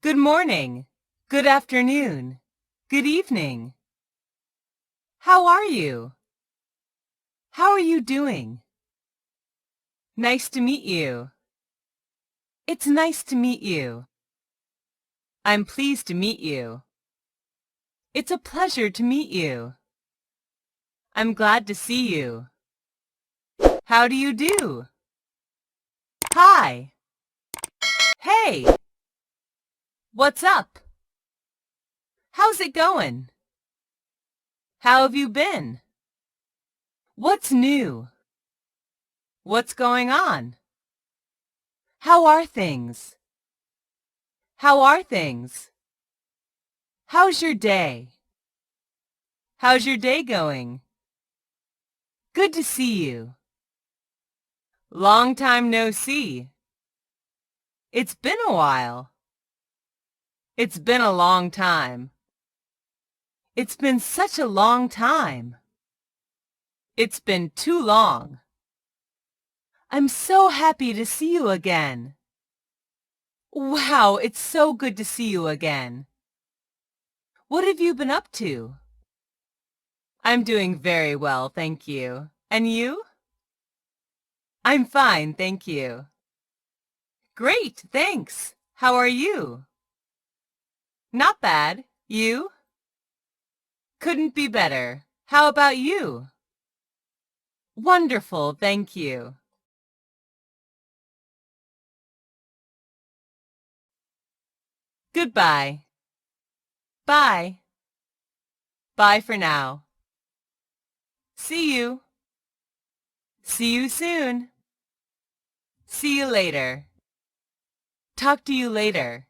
Good morning, good afternoon, good evening. How are you? How are you doing? Nice to meet you. It's nice to meet you. I'm pleased to meet you. It's a pleasure to meet you. I'm glad to see you. How do you do? Hi. Hey. What's up? How's it going? How have you been? What's new? What's going on? How are things? How are things? How's your day? How's your day going? Good to see you. Long time no see. It's been a while. It's been a long time. It's been such a long time. It's been too long. I'm so happy to see you again. Wow, it's so good to see you again. What have you been up to? I'm doing very well, thank you. And you? I'm fine, thank you. Great, thanks. How are you? Not bad. You? Couldn't be better. How about you? Wonderful, thank you. Goodbye. Bye. Bye for now. See you. See you soon. See you later. Talk to you later.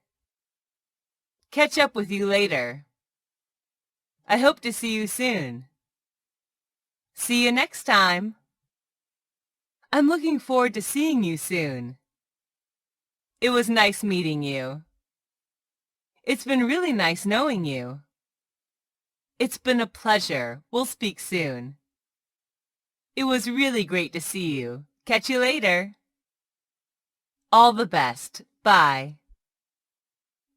Catch up with you later. I hope to see you soon. See you next time. I'm looking forward to seeing you soon. It was nice meeting you. It's been really nice knowing you. It's been a pleasure. We'll speak soon. It was really great to see you. Catch you later. All the best. Bye.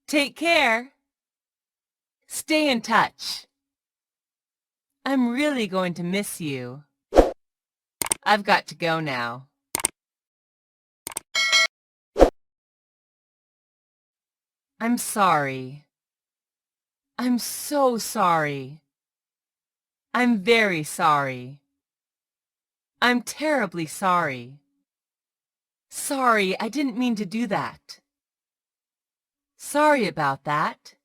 Take care. Stay in touch. I'm really going to miss you. I've got to go now. I'm sorry. I'm so sorry. I'm very sorry. I'm terribly sorry. Sorry, I didn't mean to do that. Sorry about that.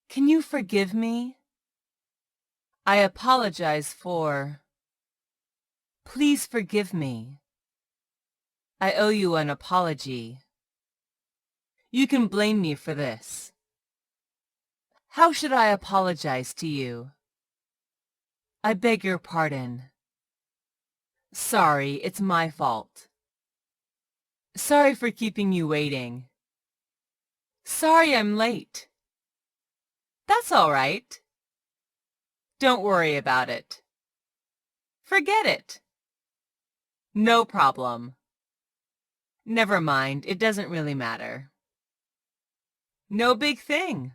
Can you forgive me? I apologize for... Please forgive me. I owe you an apology. You can blame me for this. How should I apologize to you? I beg your pardon. Sorry, it's my fault. Sorry for keeping you waiting. Sorry I'm late. That's all right. Don't worry about it. Forget it. No problem. Never mind, it doesn't really matter. No big thing.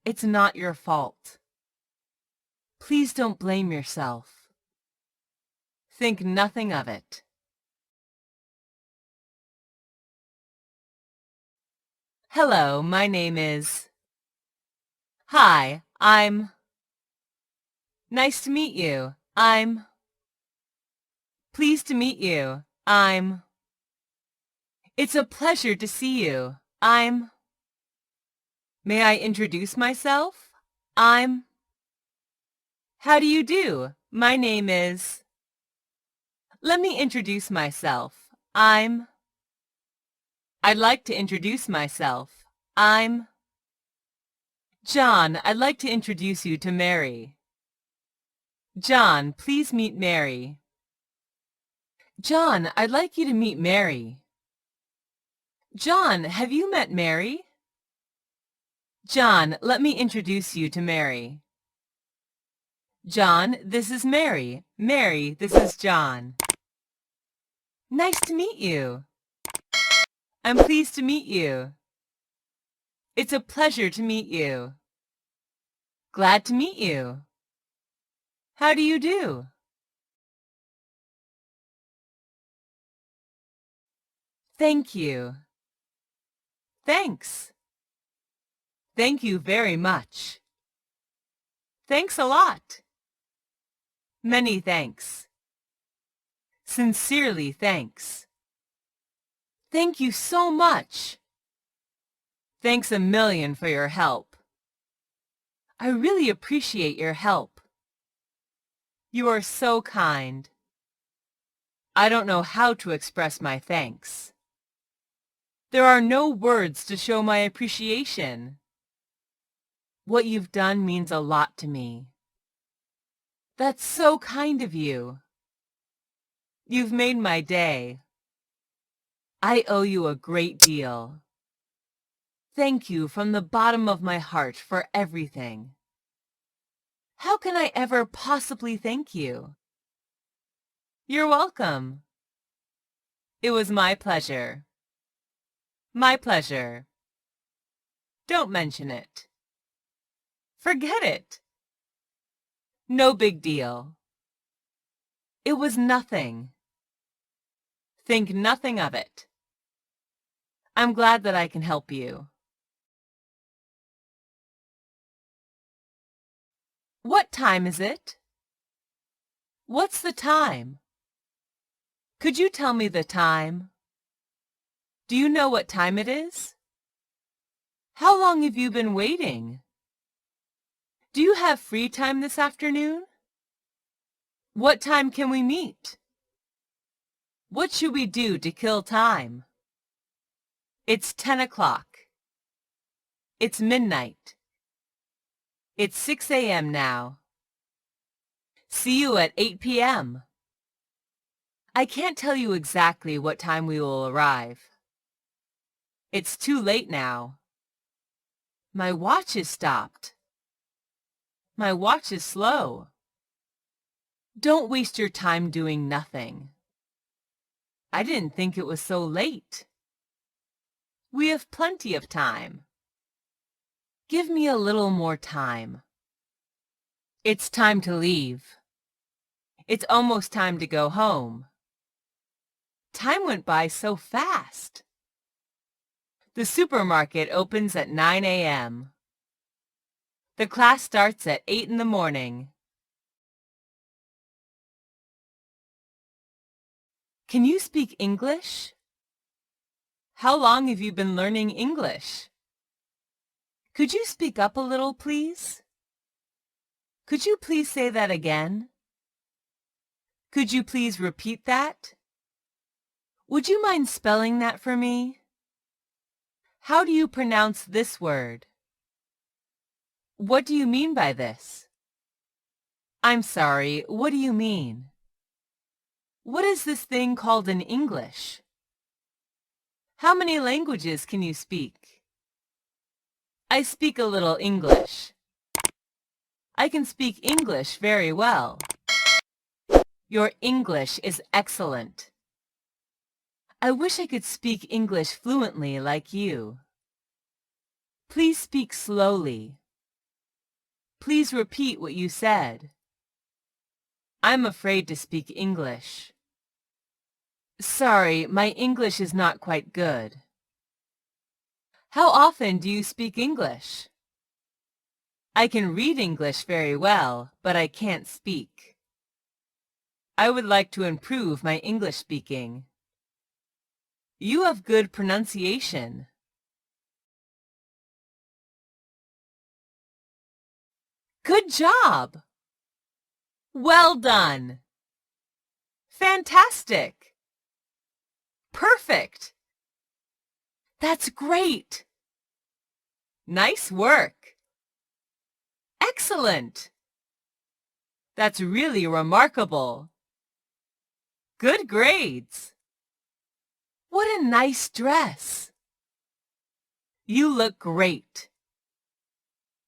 It's not your fault. Please don't blame yourself. Think nothing of it. Hello, my name is... Hi, I'm... Nice to meet you. I'm... Pleased to meet you. I'm... It's a pleasure to see you. I'm... May I introduce myself? I'm... How do you do? My name is... Let me introduce myself. I'm... I'd like to introduce myself. I'm... John, I'd like to introduce you to Mary. John, please meet Mary. John, I'd like you to meet Mary. John, have you met Mary? John, let me introduce you to Mary. John, this is Mary. Mary, this is John. Nice to meet you. I'm pleased to meet you. It's a pleasure to meet you. Glad to meet you. How do you do? Thank you. Thanks. Thank you very much. Thanks a lot. Many thanks. Sincerely thanks. Thank you so much. Thanks a million for your help. I really appreciate your help. You are so kind. I don't know how to express my thanks. There are no words to show my appreciation. What you've done means a lot to me. That's so kind of you. You've made my day. I owe you a great deal. Thank you from the bottom of my heart for everything. How can I ever possibly thank you? You're welcome. It was my pleasure. My pleasure. Don't mention it. Forget it. No big deal. It was nothing. Think nothing of it. I'm glad that I can help you. What time is it? What's the time? Could you tell me the time? Do you know what time it is? How long have you been waiting? Do you have free time this afternoon? What time can we meet? What should we do to kill time? It's 10 o'clock. It's midnight. It's 6 a.m. now. See you at 8 p.m. I can't tell you exactly what time we will arrive. It's too late now. My watch is stopped. My watch is slow. Don't waste your time doing nothing. I didn't think it was so late. We have plenty of time. Give me a little more time. It's time to leave. It's almost time to go home. Time went by so fast. The supermarket opens at 9 a.m. The class starts at 8 in the morning. Can you speak English? How long have you been learning English? Could you speak up a little, please? Could you please say that again? Could you please repeat that? Would you mind spelling that for me? How do you pronounce this word? What do you mean by this? I'm sorry, what do you mean? What is this thing called in English? How many languages can you speak? I speak a little English. I can speak English very well. Your English is excellent. I wish I could speak English fluently like you. Please speak slowly. Please repeat what you said. I'm afraid to speak English. Sorry, my English is not quite good. How often do you speak English? I can read English very well, but I can't speak. I would like to improve my English speaking. You have good pronunciation. Good job! Well done! Fantastic! Perfect! That's great! Nice work! Excellent! That's really remarkable! Good grades! What a nice dress! You look great!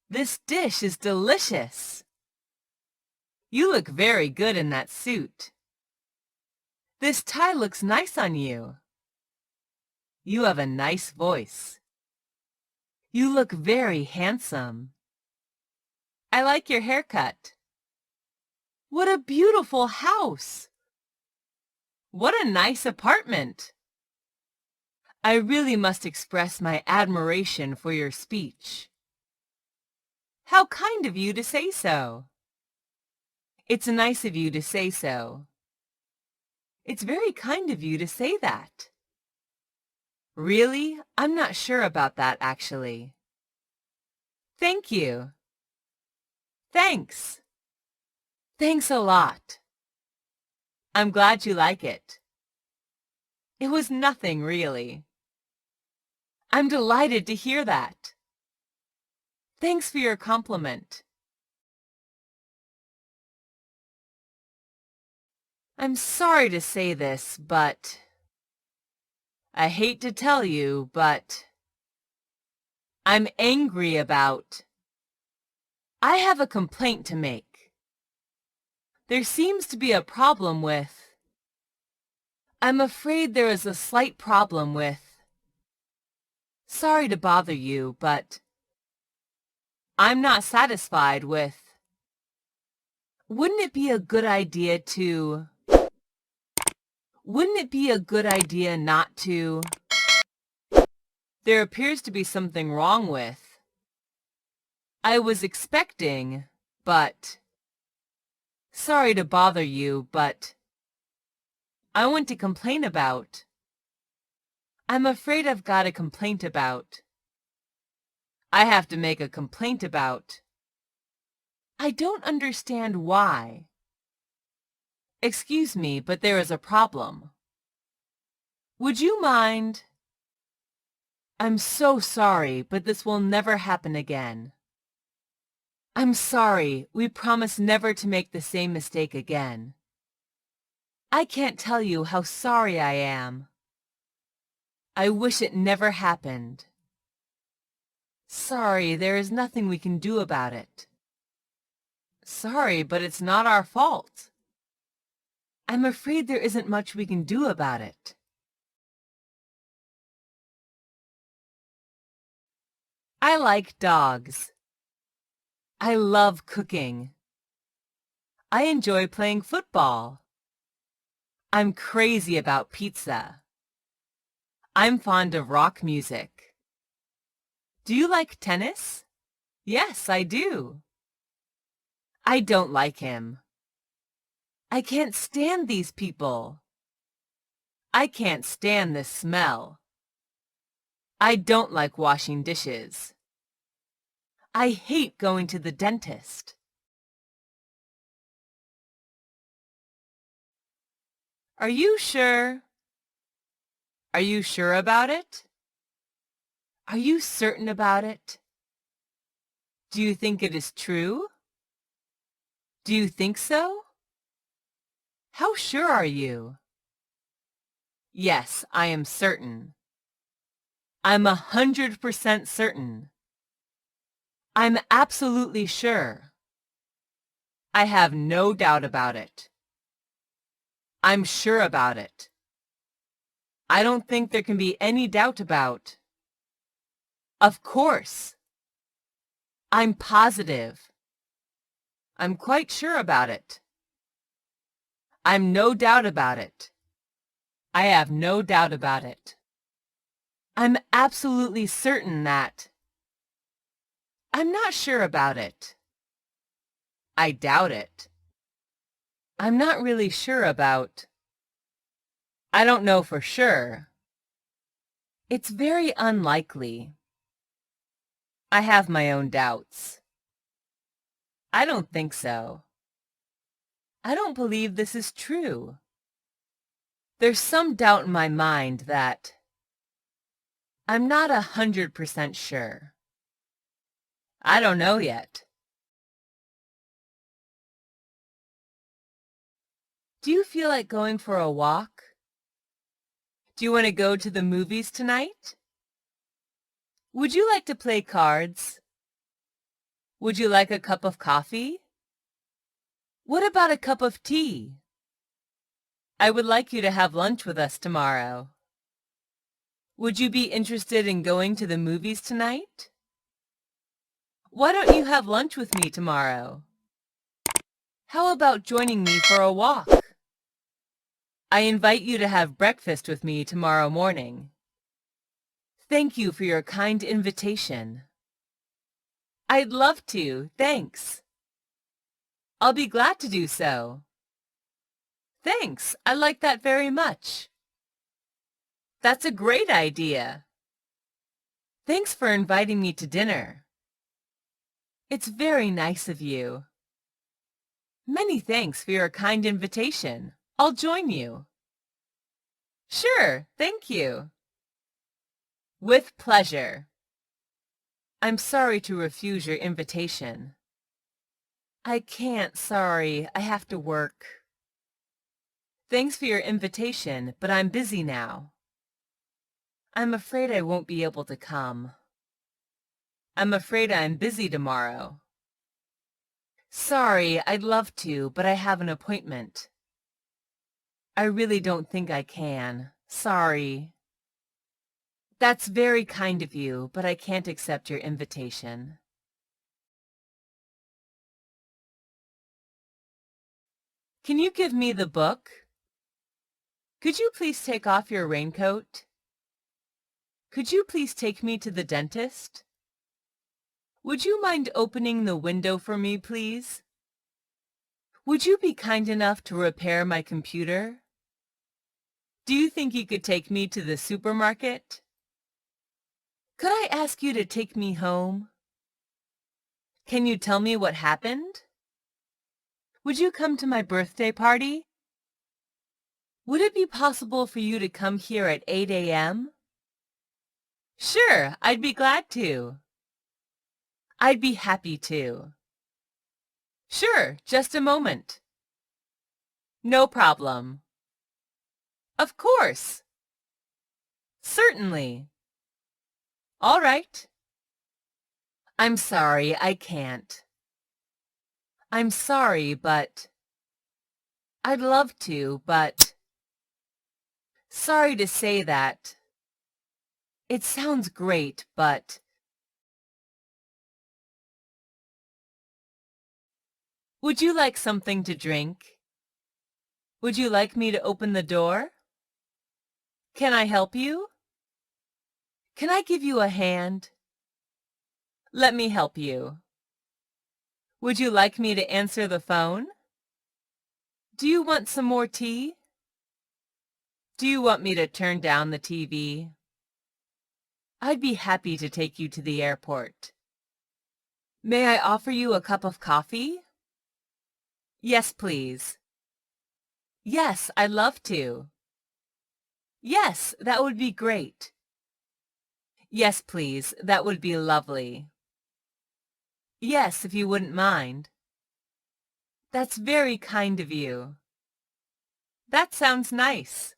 This dish is delicious! You look very good in that suit. This tie looks nice on you. You have a nice voice. You look very handsome. I like your haircut. What a beautiful house! What a nice apartment! I really must express my admiration for your speech. How kind of you to say so. It's nice of you to say so. It's very kind of you to say that. Really? I'm not sure about that, actually. Thank you. Thanks. Thanks a lot. I'm glad you like it. It was nothing, really. I'm delighted to hear that. Thanks for your compliment. I'm sorry to say this, but I hate to tell you, but I'm angry about. I have a complaint to make. There seems to be a problem with. I'm afraid there is a slight problem with. Sorry to bother you, but I'm not satisfied with. Wouldn't it be a good idea to. Wouldn't it be a good idea not to. There appears to be something wrong with. I was expecting, but. Sorry to bother you, but. I want to complain about. I'm afraid I've got a complaint about. I have to make a complaint about. I don't understand why. Excuse me, but there is a problem. Would you mind? I'm so sorry, but this will never happen again. I'm sorry, we promise never to make the same mistake again. I can't tell you how sorry I am. I wish it never happened. Sorry, there is nothing we can do about it. Sorry, but it's not our fault. I'm afraid there isn't much we can do about it. I like dogs. I love cooking. I enjoy playing football. I'm crazy about pizza. I'm fond of rock music. Do you like tennis? Yes, I do. I don't like him. I can't stand these people. I can't stand this smell. I don't like washing dishes. I hate going to the dentist. Are you sure? Are you sure about it? Are you certain about it? Do you think it is true? Do you think so? How sure are you? Yes, I am certain. I'm 100% certain. I'm absolutely sure. I have no doubt about it. I'm sure about it. I don't think there can be any doubt about. Of course. I'm positive. I'm quite sure about it. I'm no doubt about it. I have no doubt about it. I'm absolutely certain that. I'm not sure about it. I doubt it. I'm not really sure about. I don't know for sure. It's very unlikely. I have my own doubts. I don't think so. I don't believe this is true. There's some doubt in my mind that. I'm not 100% sure. I don't know yet. Do you feel like going for a walk? Do you want to go to the movies tonight? Would you like to play cards? Would you like a cup of coffee? What about a cup of tea? I would like you to have lunch with us tomorrow. Would you be interested in going to the movies tonight? Why don't you have lunch with me tomorrow? How about joining me for a walk? I invite you to have breakfast with me tomorrow morning. Thank you for your kind invitation. I'd love to, thanks. I'll be glad to do so. Thanks, I like that very much. That's a great idea. Thanks for inviting me to dinner. It's very nice of you. Many thanks for your kind invitation. I'll join you. Sure, thank you. With pleasure. I'm sorry to refuse your invitation. I can't, sorry. I have to work. Thanks for your invitation, but I'm busy now. I'm afraid I won't be able to come. I'm afraid I'm busy tomorrow. Sorry, I'd love to, but I have an appointment. I really don't think I can. Sorry. That's very kind of you, but I can't accept your invitation. Can you give me the book? Could you please take off your raincoat? Could you please take me to the dentist? Would you mind opening the window for me, please? Would you be kind enough to repair my computer? Do you think you could take me to the supermarket? Could I ask you to take me home? Can you tell me what happened? Would you come to my birthday party? Would it be possible for you to come here at 8 a.m.? Sure, I'd be glad to. I'd be happy to. Sure, just a moment. No problem. Of course. Certainly. All right. I'm sorry, I can't. I'm sorry, but... I'd love to, but... Sorry to say that. It sounds great, but... Would you like something to drink? Would you like me to open the door? Can I help you? Can I give you a hand? Let me help you. Would you like me to answer the phone? Do you want some more tea? Do you want me to turn down the TV? I'd be happy to take you to the airport. May I offer you a cup of coffee? Yes, please. Yes, I'd love to. Yes, that would be great. Yes, please, that would be lovely. Yes, if you wouldn't mind. That's very kind of you. That sounds nice.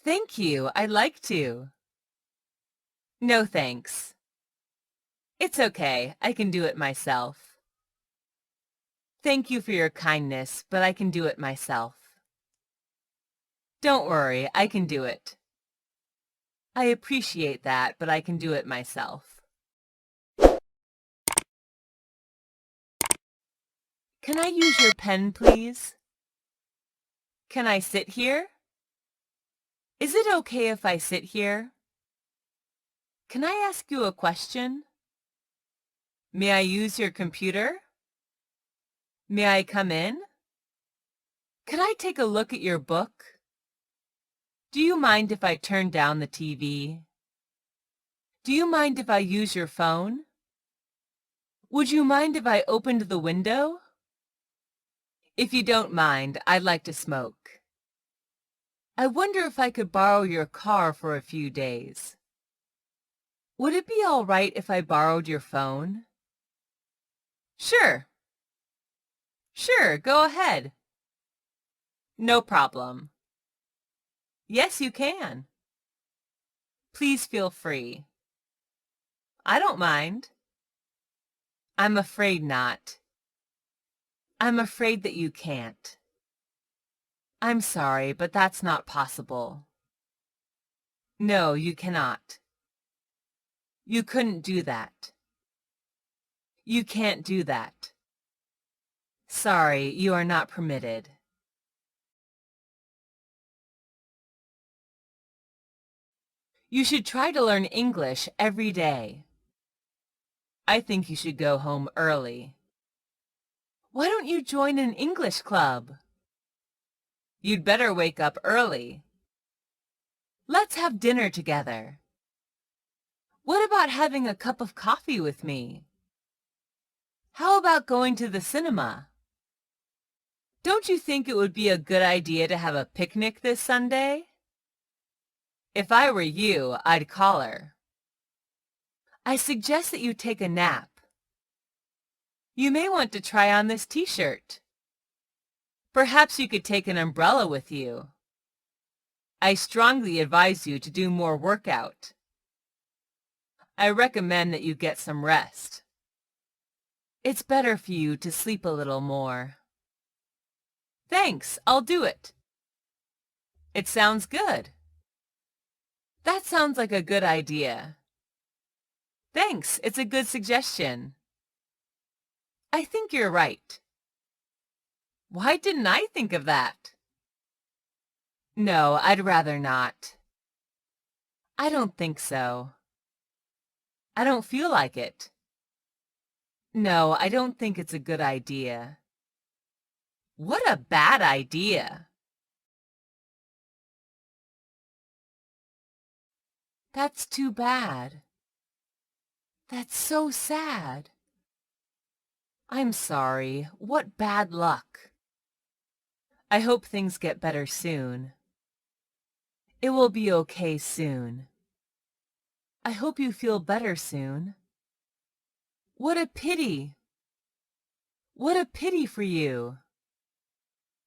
Thank you, I'd like to. No, thanks. It's okay, I can do it myself. Thank you for your kindness, but I can do it myself. Don't worry, I can do it. I appreciate that, but I can do it myself. Can I use your pen, please? Can I sit here? Is it okay if I sit here? Can I ask you a question? May I use your computer? May I come in? Can I take a look at your book? Do you mind if I turn down the TV? Do you mind if I use your phone? Would you mind if I opened the window? If you don't mind, I'd like to smoke. I wonder if I could borrow your car for a few days. Would it be all right if I borrowed your phone? Sure. Sure, go ahead. No problem. Yes, you can. Please feel free. I don't mind. I'm afraid not. I'm afraid that you can't. I'm sorry, but that's not possible. No, you cannot. You couldn't do that. You can't do that. Sorry, you are not permitted. You should try to learn English every day. I think you should go home early. Why don't you join an English club? You'd better wake up early. Let's have dinner together. What about having a cup of coffee with me? How about going to the cinema? Don't you think it would be a good idea to have a picnic this Sunday? If I were you, I'd call her. I suggest that you take a nap. You may want to try on this t-shirt. Perhaps you could take an umbrella with you. I strongly advise you to do more workout. I recommend that you get some rest. It's better for you to sleep a little more. Thanks, I'll do it. It sounds good. That sounds like a good idea. Thanks, it's a good suggestion. I think you're right. Why didn't I think of that? No, I'd rather not. I don't think so. I don't feel like it. No, I don't think it's a good idea. What a bad idea. That's too bad. That's so sad. I'm sorry. What bad luck. I hope things get better soon. It will be okay soon. I hope you feel better soon. What a pity. What a pity for you.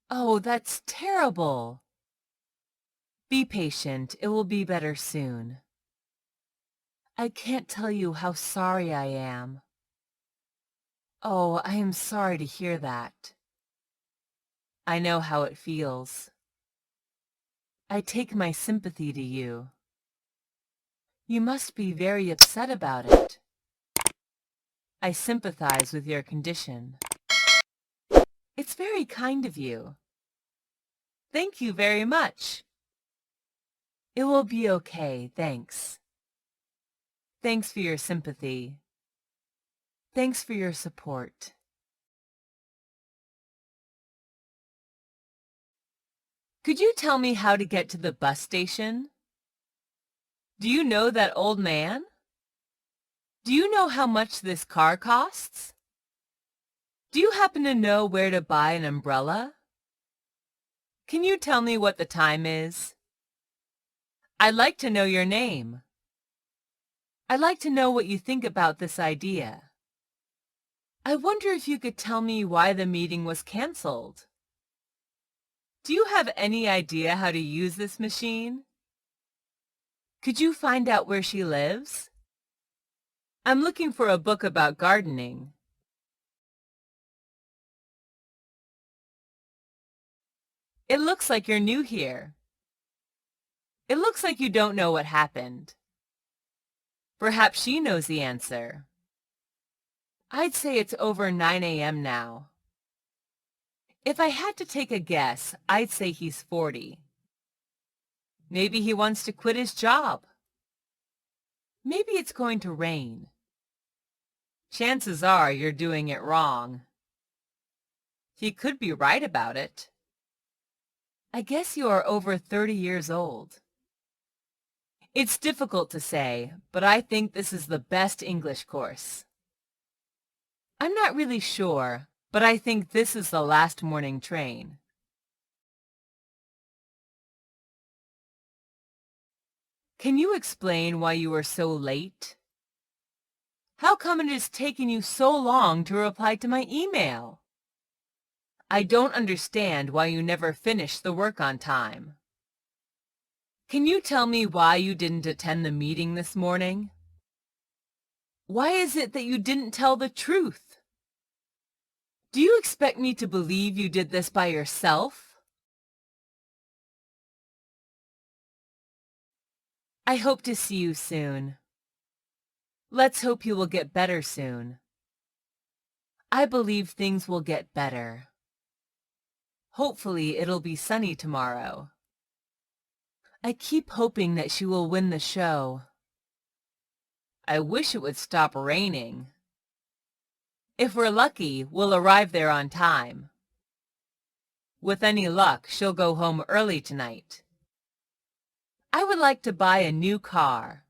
Oh, that's terrible. Be patient. It will be better soon. I can't tell you how sorry I am. Oh, I am sorry to hear that. I know how it feels. I take my sympathy to you. You must be very upset about it. I sympathize with your condition. It's very kind of you. Thank you very much. It will be okay, thanks. Thanks for your sympathy. Thanks for your support. Could you tell me how to get to the bus station? Do you know that old man? Do you know how much this car costs? Do you happen to know where to buy an umbrella? Can you tell me what the time is? I'd like to know your name. I'd like to know what you think about this idea. I wonder if you could tell me why the meeting was canceled. Do you have any idea how to use this machine? Could you find out where she lives? I'm looking for a book about gardening. It looks like you're new here. It looks like you don't know what happened. Perhaps she knows the answer. I'd say it's over 9 a.m. now. If I had to take a guess, I'd say he's 40. Maybe he wants to quit his job. Maybe it's going to rain. Chances are you're doing it wrong. He could be right about it. I guess you are over 30 years old. It's difficult to say, but I think this is the best English course. I'm not really sure, but I think this is the last morning train. Can you explain why you were so late? How come it has taken you so long to reply to my email? I don't understand why you never finished the work on time. Can you tell me why you didn't attend the meeting this morning? Why is it that you didn't tell the truth? Do you expect me to believe you did this by yourself? I hope to see you soon. Let's hope you will get better soon. I believe things will get better. Hopefully it'll be sunny tomorrow. I keep hoping that she will win the show. I wish it would stop raining. If we're lucky, we'll arrive there on time. With any luck, she'll go home early tonight. I would like to buy a new car.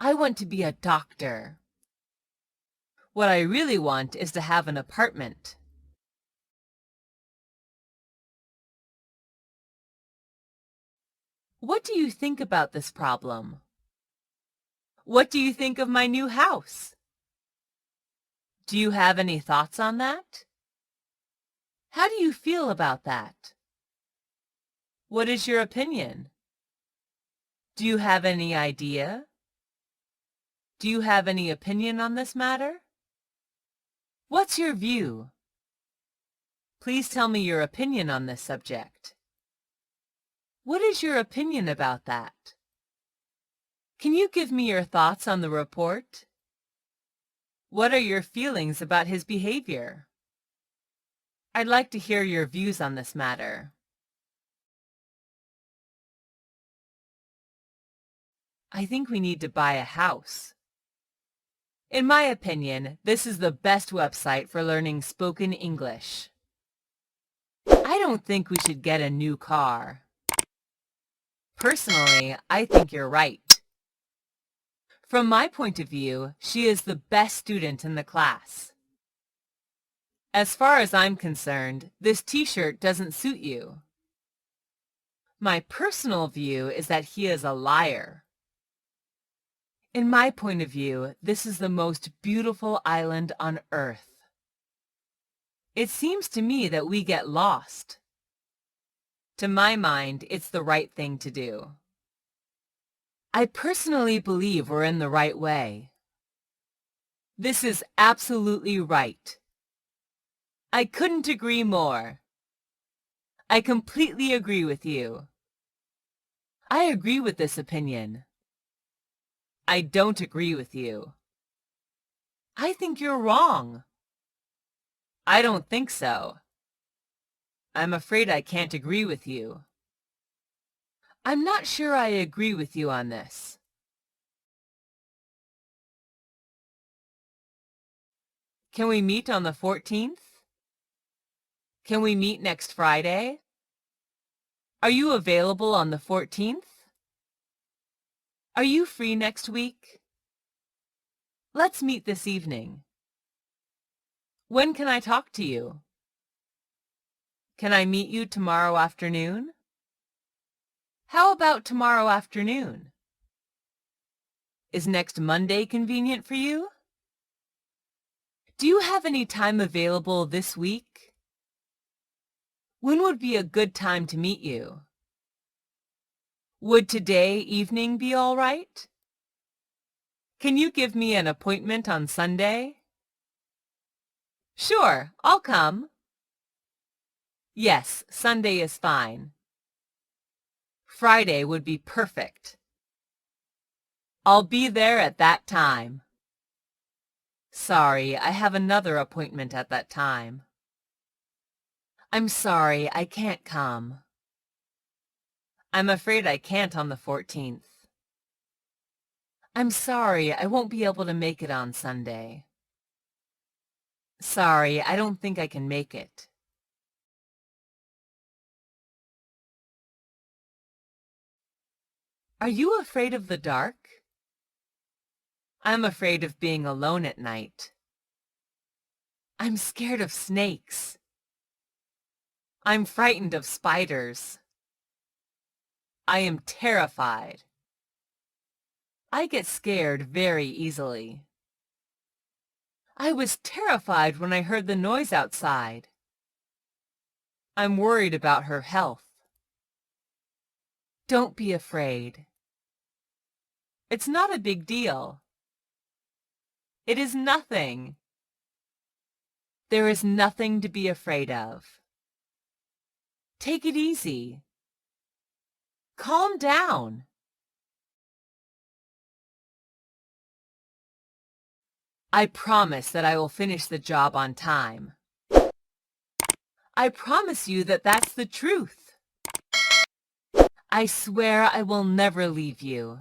I want to be a doctor. What I really want is to have an apartment. What do you think about this problem? What do you think of my new house? Do you have any thoughts on that? How do you feel about that? What is your opinion? Do you have any idea? Do you have any opinion on this matter? What's your view? Please tell me your opinion on this subject. What is your opinion about that? Can you give me your thoughts on the report? What are your feelings about his behavior? I'd like to hear your views on this matter. I think we need to buy a house. In my opinion, this is the best website for learning spoken English. I don't think we should get a new car. Personally, I think you're right. From my point of view, she is the best student in the class. As far as I'm concerned, this t-shirt doesn't suit you. My personal view is that he is a liar. In my point of view, this is the most beautiful island on earth. It seems to me that we get lost. To my mind, it's the right thing to do. I personally believe we're in the right way. This is absolutely right. I couldn't agree more. I completely agree with you. I agree with this opinion. I don't agree with you. I think you're wrong. I don't think so. I'm afraid I can't agree with you. I'm not sure I agree with you on this. Can we meet on the 14th? Can we meet next Friday? Are you available on the 14th? Are you free next week? Let's meet this evening. When can I talk to you? Can I meet you tomorrow afternoon? How about tomorrow afternoon? Is next Monday convenient for you? Do you have any time available this week? When would be a good time to meet you? Would today evening be all right? Can you give me an appointment on Sunday? Sure, I'll come. Yes, Sunday is fine. Friday would be perfect. I'll be there at that time. Sorry, I have another appointment at that time. I'm sorry, I can't come. I'm afraid I can't on the 14th. I'm sorry, I won't be able to make it on Sunday. Sorry, I don't think I can make it. Are you afraid of the dark? I'm afraid of being alone at night. I'm scared of snakes. I'm frightened of spiders. I am terrified. I get scared very easily. I was terrified when I heard the noise outside. I'm worried about her health. Don't be afraid. It's not a big deal. It is nothing. There is nothing to be afraid of. Take it easy. Calm down. I promise that I will finish the job on time. I promise you that that's the truth. I swear I will never leave you.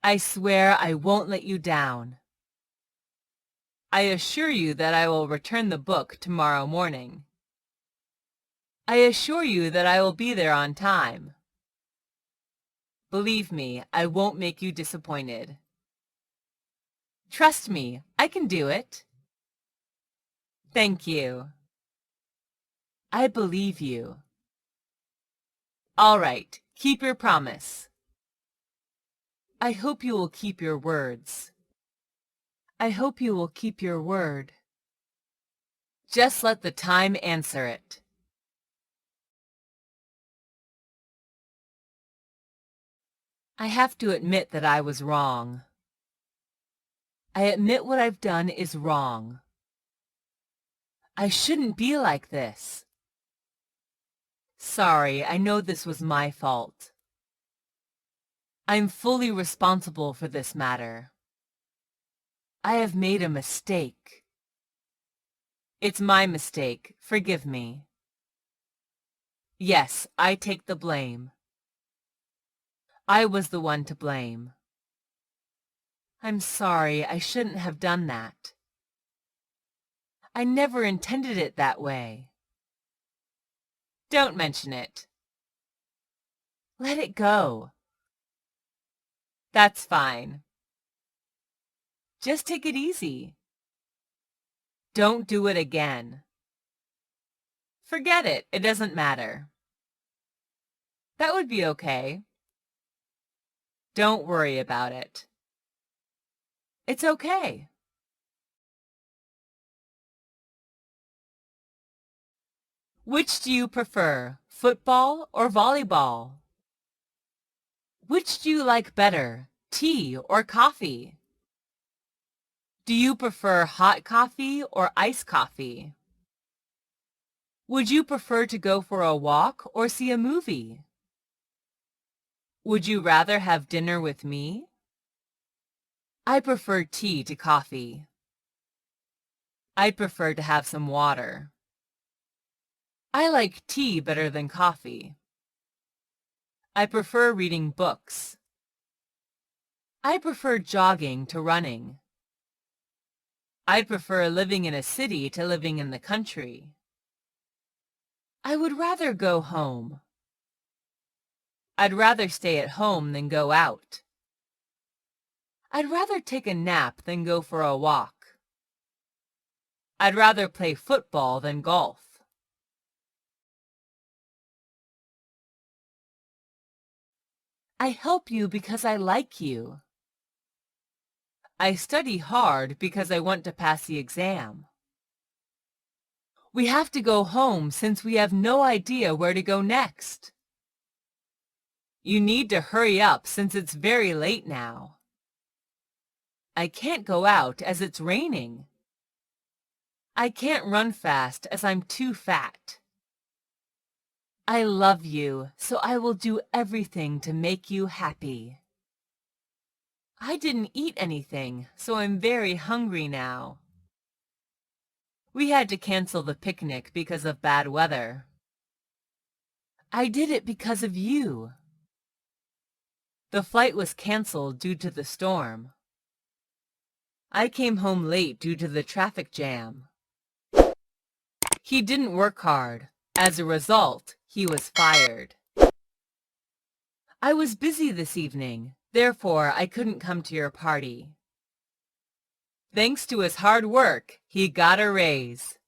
I swear I won't let you down. I assure you that I will return the book tomorrow morning. I assure you that I will be there on time. Believe me, I won't make you disappointed. Trust me, I can do it. Thank you. I believe you. All right, keep your promise. I hope you will keep your words. I hope you will keep your word. Just let the time answer it. I have to admit that I was wrong. I admit what I've done is wrong. I shouldn't be like this. Sorry, I know this was my fault. I'm fully responsible for this matter. I have made a mistake. It's my mistake. Forgive me. Yes, I take the blame. I was the one to blame. I'm sorry, I shouldn't have done that. I never intended it that way. Don't mention it. Let it go. That's fine. Just take it easy. Don't do it again. Forget it, it doesn't matter. That would be okay. Don't worry about it. It's okay. Which do you prefer, football or volleyball? Which do you like better, tea or coffee? Do you prefer hot coffee or iced coffee? Would you prefer to go for a walk or see a movie? Would you rather have dinner with me? I prefer tea to coffee. I prefer to have some water. I like tea better than coffee. I prefer reading books. I prefer jogging to running. I prefer living in a city to living in the country. I would rather go home. I'd rather stay at home than go out. I'd rather take a nap than go for a walk. I'd rather play football than golf. I help you because I like you. I study hard because I want to pass the exam. We have to go home since we have no idea where to go next. You need to hurry up since it's very late now. I can't go out as it's raining. I can't run fast as I'm too fat. I love you, so I will do everything to make you happy. I didn't eat anything, so I'm very hungry now. We had to cancel the picnic because of bad weather. I did it because of you. The flight was canceled due to the storm. I came home late due to the traffic jam. He didn't work hard. As a result, he was fired. I was busy this evening, therefore I couldn't come to your party. Thanks to his hard work, he got a raise.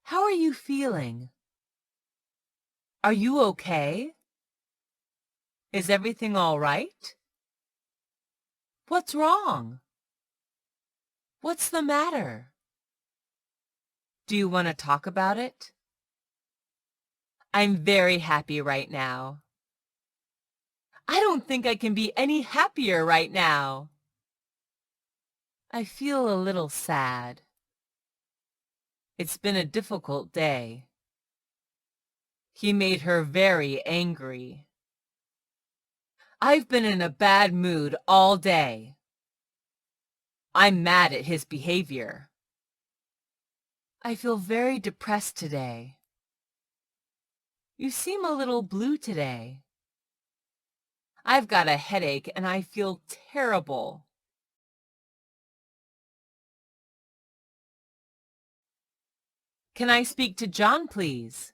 How are you feeling? Are you okay? Is everything all right? What's wrong? What's the matter? Do you want to talk about it? I'm very happy right now. I don't think I can be any happier right now. I feel a little sad. It's been a difficult day. He made her very angry. I've been in a bad mood all day. I'm mad at his behavior. I feel very depressed today. You seem a little blue today. I've got a headache and I feel terrible. Can I speak to John, please?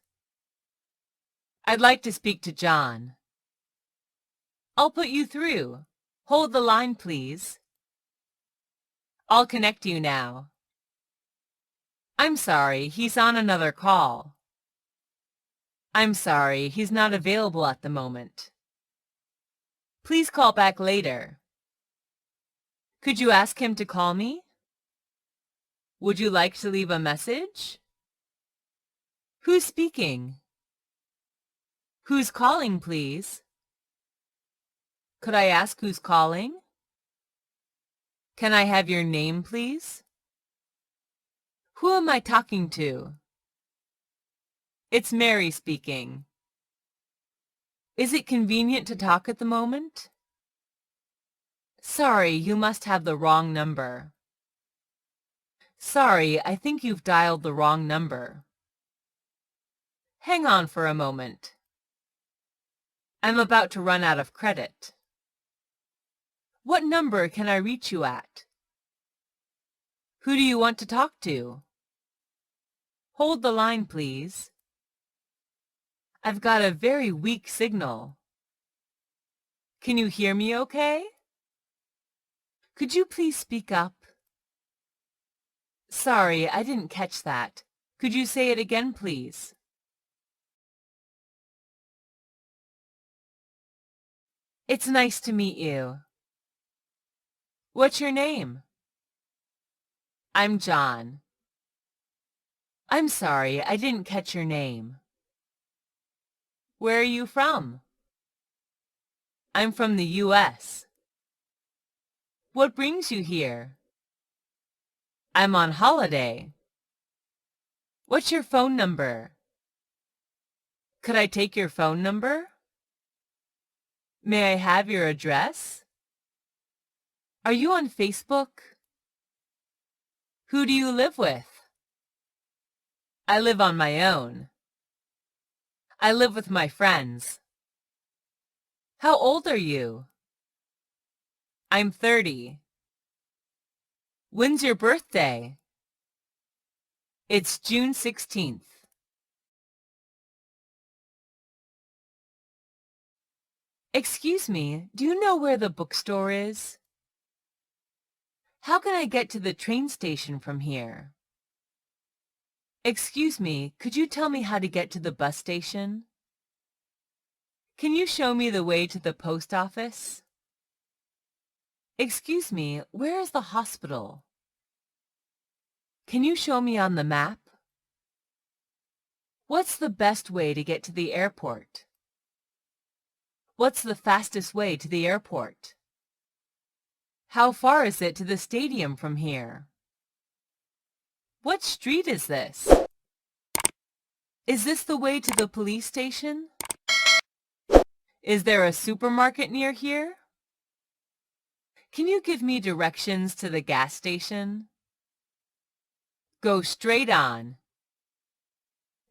I'd like to speak to John. I'll put you through. Hold the line, please. I'll connect you now. I'm sorry, he's on another call. I'm sorry, he's not available at the moment. Please call back later. Could you ask him to call me? Would you like to leave a message? Who's speaking? Who's calling, please? Could I ask who's calling? Can I have your name, please? Who am I talking to? It's Mary speaking. Is it convenient to talk at the moment? Sorry, you must have the wrong number. Sorry, I think you've dialed the wrong number. Hang on for a moment. I'm about to run out of credit. What number can I reach you at? Who do you want to talk to? Hold the line, please. I've got a very weak signal. Can you hear me okay? Could you please speak up? Sorry, I didn't catch that. Could you say it again, please? It's nice to meet you. What's your name? I'm John. I'm sorry, I didn't catch your name. Where are you from? I'm from the U.S. What brings you here? I'm on holiday. What's your phone number? Could I take your phone number? May I have your address? Are you on Facebook? Who do you live with? I live on my own. I live with my friends. How old are you? I'm 30. When's your birthday? It's June 16th. Excuse me, do you know where the bookstore is? How can I get to the train station from here? Excuse me, could you tell me how to get to the bus station? Can you show me the way to the post office? Excuse me, where is the hospital? Can you show me on the map? What's the best way to get to the airport? What's the fastest way to the airport? How far is it to the stadium from here? What street is this? Is this the way to the police station? Is there a supermarket near here? Can you give me directions to the gas station? Go straight on.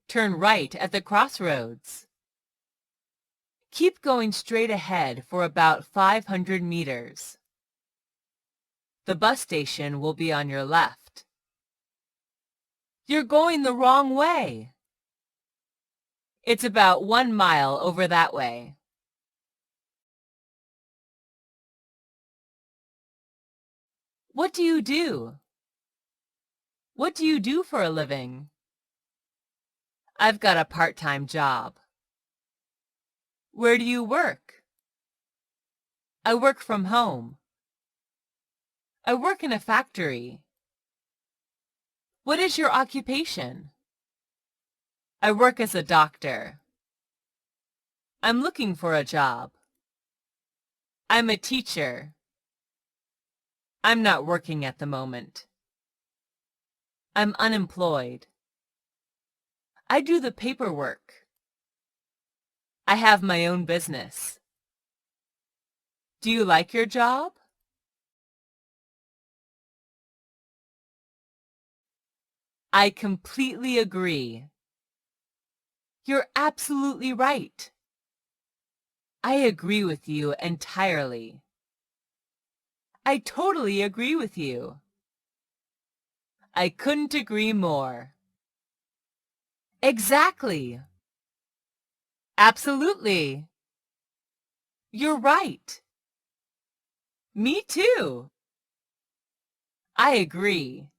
Turn right at the crossroads. Keep going straight ahead for about 500 meters. The bus station will be on your left. You're going the wrong way. It's about 1 mile over that way. What do you do? What do you do for a living? I've got a part-time job. Where do you work? I work from home. I work in a factory. What is your occupation? I work as a doctor. I'm looking for a job. I'm a teacher. I'm not working at the moment. I'm unemployed. I do the paperwork. I have my own business. Do you like your job? I completely agree. You're absolutely right. I agree with you entirely. I totally agree with you. I couldn't agree more. Exactly. Absolutely. You're right. Me too. I agree.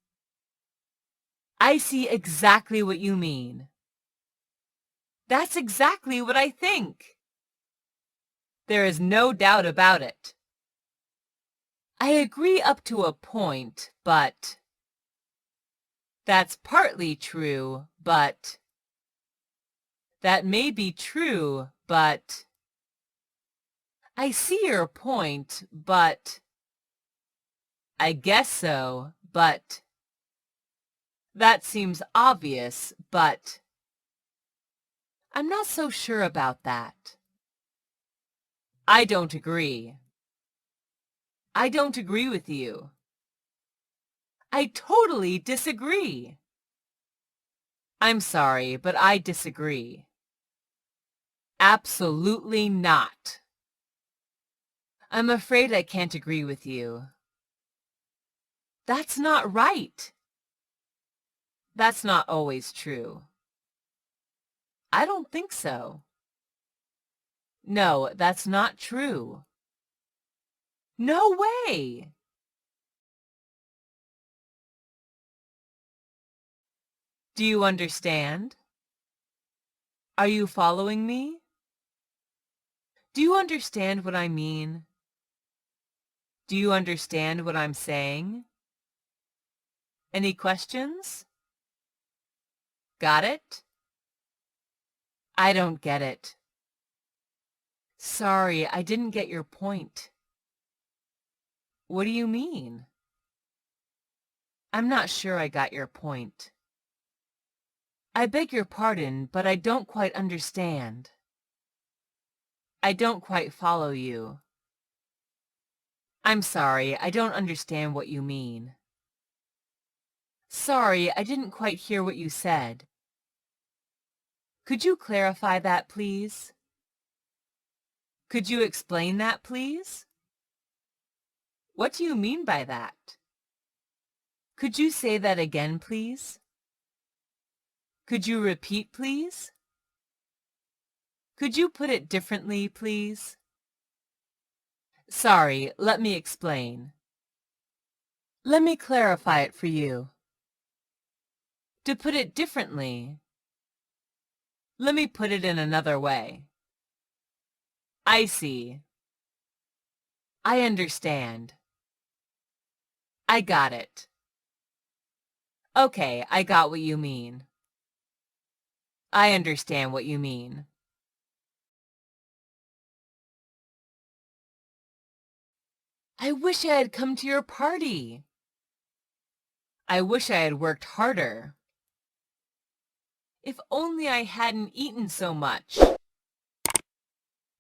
I see exactly what you mean. That's exactly what I think. There is no doubt about it. I agree up to a point, but that's partly true, but that may be true, but I see your point, but I guess so, but that seems obvious, but I'm not so sure about that. I don't agree. I don't agree with you. I totally disagree. I'm sorry, but I disagree. Absolutely not. I'm afraid I can't agree with you. That's not right. That's not always true. I don't think so. No, that's not true. No way! Do you understand? Are you following me? Do you understand what I mean? Do you understand what I'm saying? Any questions? Got it? I don't get it. Sorry, I didn't get your point. What do you mean? I'm not sure I got your point. I beg your pardon, but I don't quite understand. I don't quite follow you. I'm sorry, I don't understand what you mean. Sorry, I didn't quite hear what you said. Could you clarify that, please? Could you explain that, please? What do you mean by that? Could you say that again, please? Could you repeat, please? Could you put it differently, please? Sorry, let me explain. Let me clarify it for you. To put it differently, let me put it in another way. I see. I understand. I got it. Okay, I got what you mean. I understand what you mean. I wish I had come to your party. I wish I had worked harder. If only I hadn't eaten so much.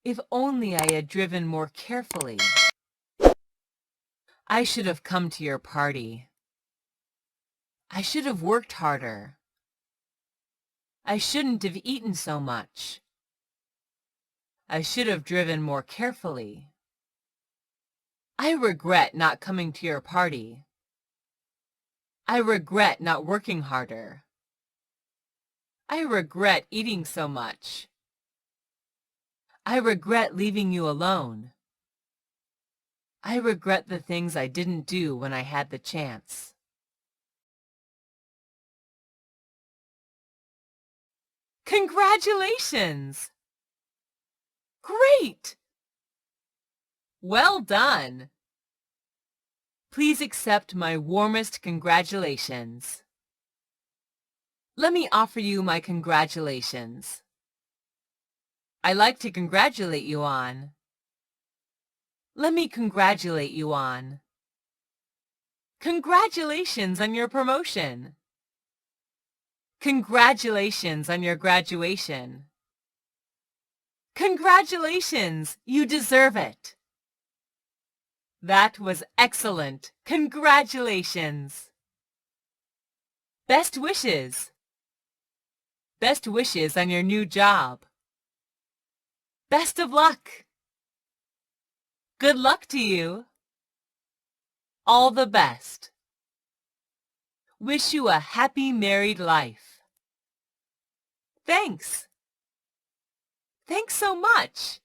If only I had driven more carefully. I should have come to your party. I should have worked harder. I shouldn't have eaten so much. I should have driven more carefully. I regret not coming to your party. I regret not working harder. I regret eating so much. I regret leaving you alone. I regret the things I didn't do when I had the chance. Congratulations! Great! Well done! Please accept my warmest congratulations. Let me offer you my congratulations. I'd like to congratulate you on. Let me congratulate you on. Congratulations on your promotion. Congratulations on your graduation. Congratulations! You deserve it. That was excellent. Congratulations. Best wishes. Best wishes on your new job. Best of luck. Good luck to you. All the best. Wish you a happy married life. Thanks. Thanks so much.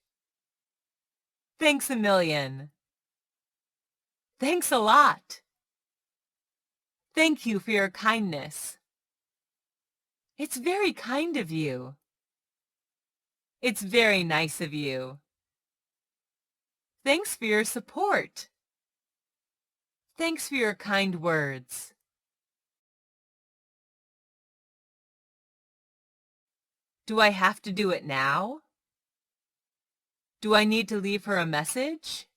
Thanks a million. Thanks a lot. Thank you for your kindness. It's very kind of you. It's very nice of you. Thanks for your support. Thanks for your kind words. Do I have to do it now? Do I need to leave her a message?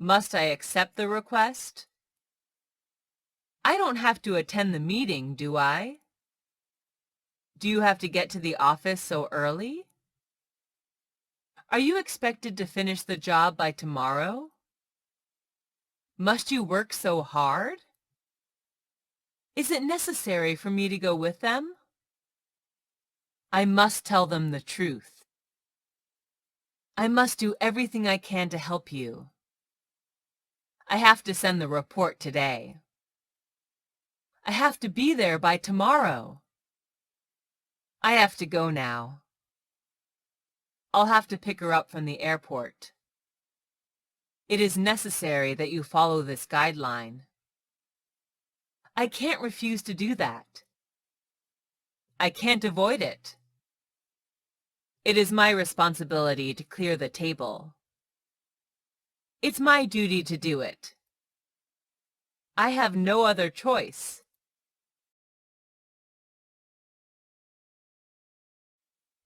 Must I accept the request? I don't have to attend the meeting, do I? Do you have to get to the office so early? Are you expected to finish the job by tomorrow? Must you work so hard? Is it necessary for me to go with them? I must tell them the truth. I must do everything I can to help you. I have to send the report today. I have to be there by tomorrow. I have to go now. I'll have to pick her up from the airport. It is necessary that you follow this guideline. I can't refuse to do that. I can't avoid it. It is my responsibility to clear the table. It's my duty to do it. I have no other choice.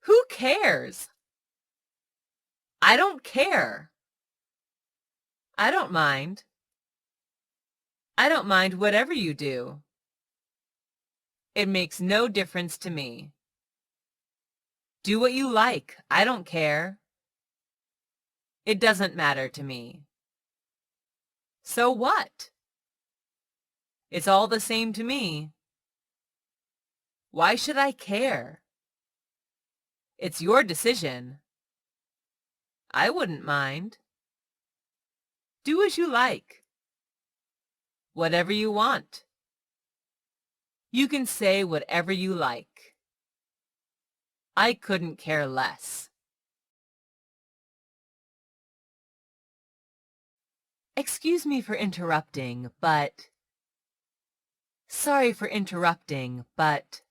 Who cares? I don't care. I don't mind. I don't mind whatever you do. It makes no difference to me. Do what you like. I don't care. It doesn't matter to me. So what? It's all the same to me. Why should I care? It's your decision. I wouldn't mind. Do as you like. Whatever you want. You can say whatever you like. I couldn't care less. Excuse me for interrupting, but... Sorry for interrupting, but...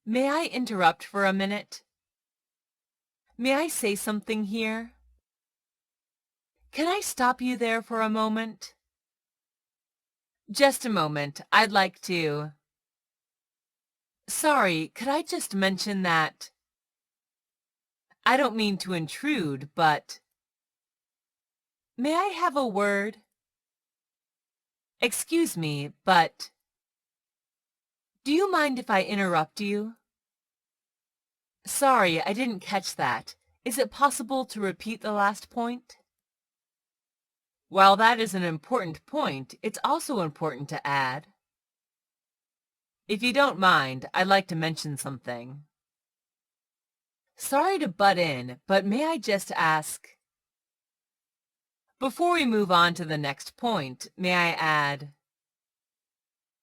May I interrupt for a minute? May I say something here? Can I stop you there for a moment? Just a moment. I'd like to... Sorry, could I just mention that... I don't mean to intrude, but... May I have a word? Excuse me, but... Do you mind if I interrupt you? Sorry, I didn't catch that. Is it possible to repeat the last point? While that is an important point, it's also important to add. If you don't mind, I'd like to mention something. Sorry to butt in, but may I just ask... Before we move on to the next point, may I add...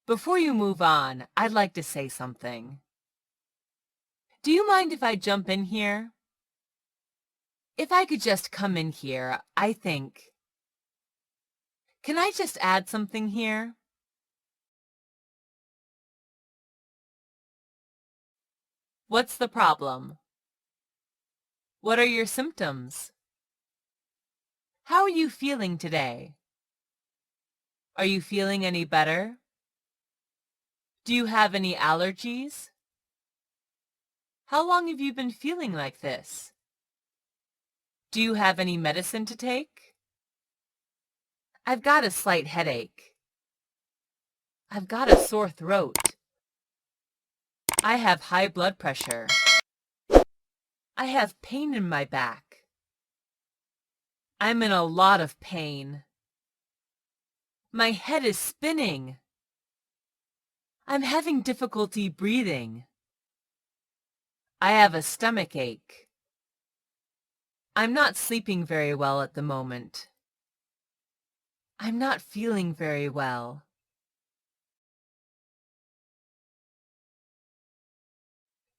Before you move on, I'd like to say something. Do you mind if I jump in here? If I could just come in here, I think... Can I just add something here? What's the problem? What are your symptoms? How are you feeling today? Are you feeling any better? Do you have any allergies? How long have you been feeling like this? Do you have any medicine to take? I've got a slight headache. I've got a sore throat. I have high blood pressure. I have pain in my back. I'm in a lot of pain. My head is spinning. I'm having difficulty breathing. I have a stomach ache. I'm not sleeping very well at the moment. I'm not feeling very well.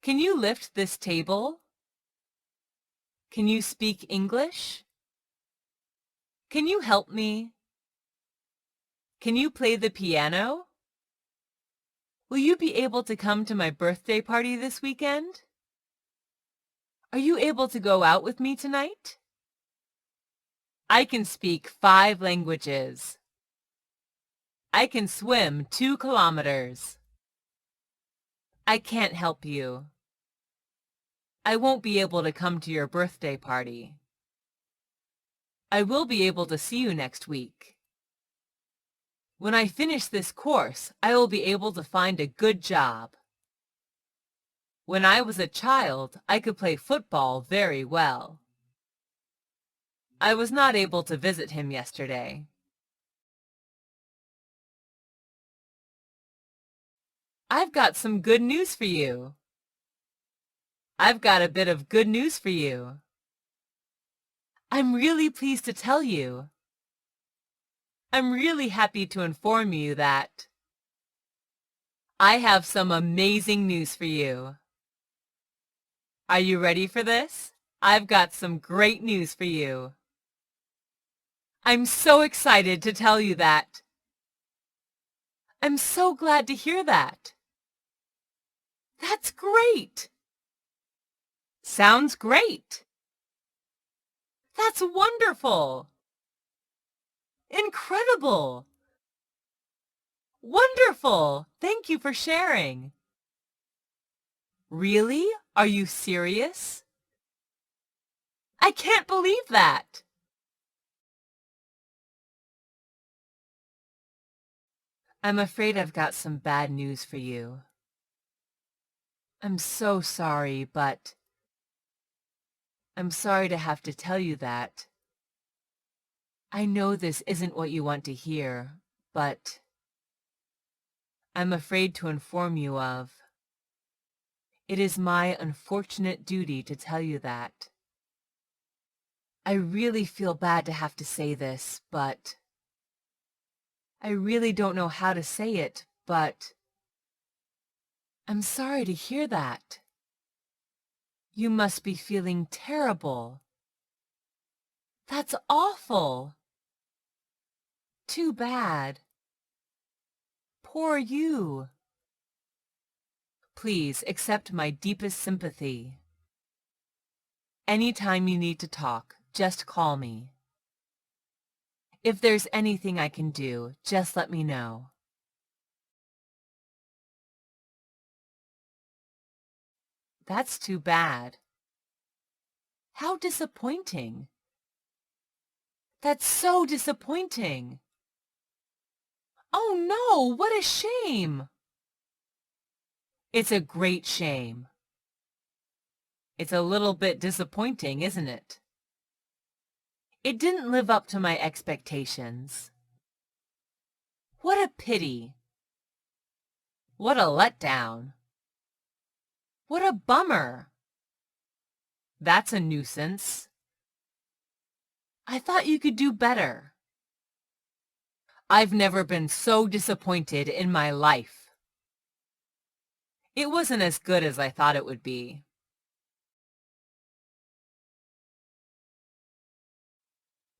Can you lift this table? Can you speak English? Can you help me? Can you play the piano? Will you be able to come to my birthday party this weekend? Are you able to go out with me tonight? I can speak 5 languages. I can swim 2 kilometers. I can't help you. I won't be able to come to your birthday party. I will be able to see you next week. When I finish this course, I will be able to find a good job. When I was a child, I could play football very well. I was not able to visit him yesterday. I've got some good news for you. I've got a bit of good news for you. I'm really pleased to tell you. I'm really happy to inform you that I have some amazing news for you. Are you ready for this? I've got some great news for you. I'm so excited to tell you that. I'm so glad to hear that. That's great. Sounds great. That's wonderful. Incredible. Wonderful. Thank you for sharing. Really? Are you serious? I can't believe that. I'm afraid I've got some bad news for you. I'm so sorry, but I'm sorry to have to tell you that. I know this isn't what you want to hear, but I'm afraid to inform you of. It is my unfortunate duty to tell you that. I really feel bad to have to say this, but I really don't know how to say it, but I'm sorry to hear that. You must be feeling terrible. That's awful. Too bad. Poor you. Please accept my deepest sympathy. Anytime you need to talk, just call me. If there's anything I can do, just let me know. That's too bad. How disappointing. That's so disappointing. Oh no, what a shame. It's a great shame. It's a little bit disappointing, isn't it? It didn't live up to my expectations. What a pity. What a letdown. What a bummer. That's a nuisance. I thought you could do better. I've never been so disappointed in my life. It wasn't as good as I thought it would be.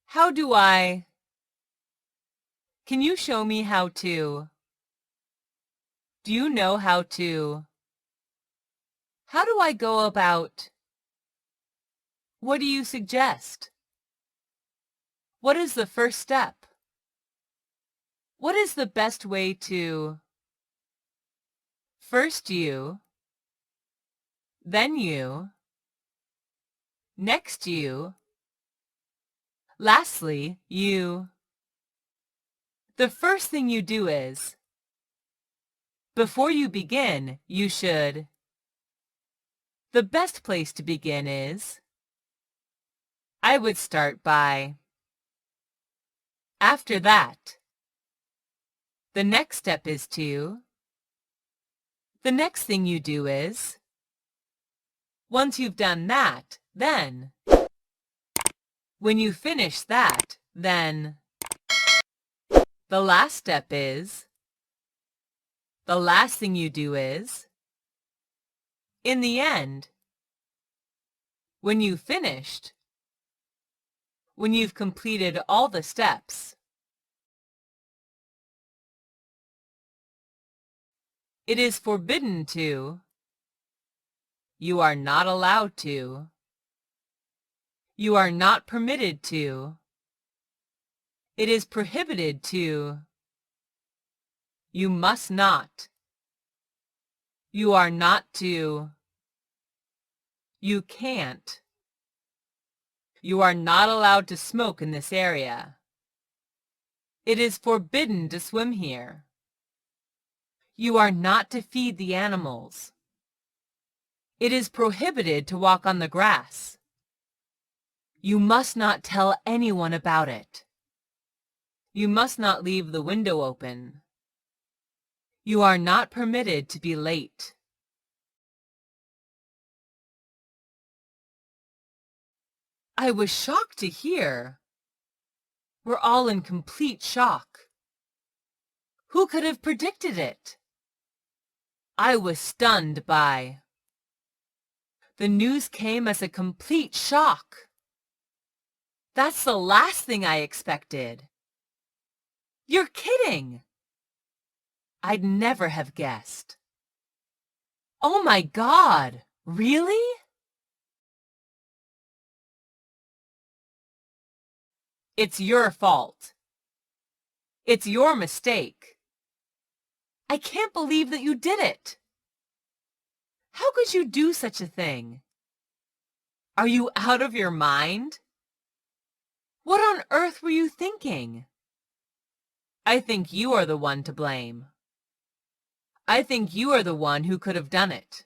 How do I... Can you show me how to... Do you know how to... How do I go about... What do you suggest? What is the first step? What is the best way to... First you, then you, next you, lastly you. The first thing you do is, before you begin, you should. The best place to begin is, I would start by, After that, the next step is to, the next thing you do is, once you've done that, then, when you finish that, then, the last step is, the last thing you do is, in the end, when you've finished, when you've completed all the steps. It is forbidden to, you are not allowed to, you are not permitted to, it is prohibited to, you must not, you are not to, you can't, you are not allowed to smoke in this area. It is forbidden to swim here. You are not to feed the animals. It is prohibited to walk on the grass. You must not tell anyone about it. You must not leave the window open. You are not permitted to be late. I was shocked to hear. We're all in complete shock. Who could have predicted it? I was stunned by. The news came as a complete shock. That's the last thing I expected. You're kidding! I'd never have guessed. Oh my God! Really? It's your fault. It's your mistake. I can't believe that you did it. How could you do such a thing? Are you out of your mind? What on earth were you thinking? I think you are the one to blame. I think you are the one who could have done it.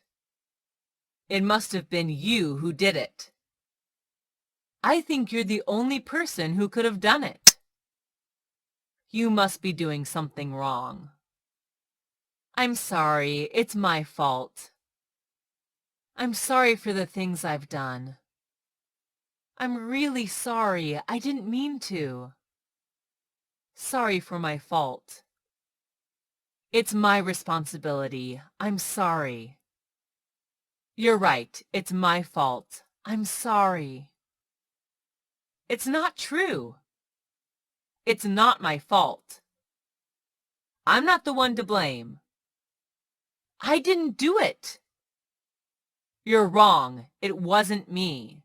It must have been you who did it. I think you're the only person who could have done it. You must be doing something wrong. I'm sorry, it's my fault. I'm sorry for the things I've done. I'm really sorry, I didn't mean to. Sorry for my fault. It's my responsibility. I'm sorry. You're right, it's my fault. I'm sorry. It's not true. It's not my fault. I'm not the one to blame. I didn't do it. You're wrong. It wasn't me.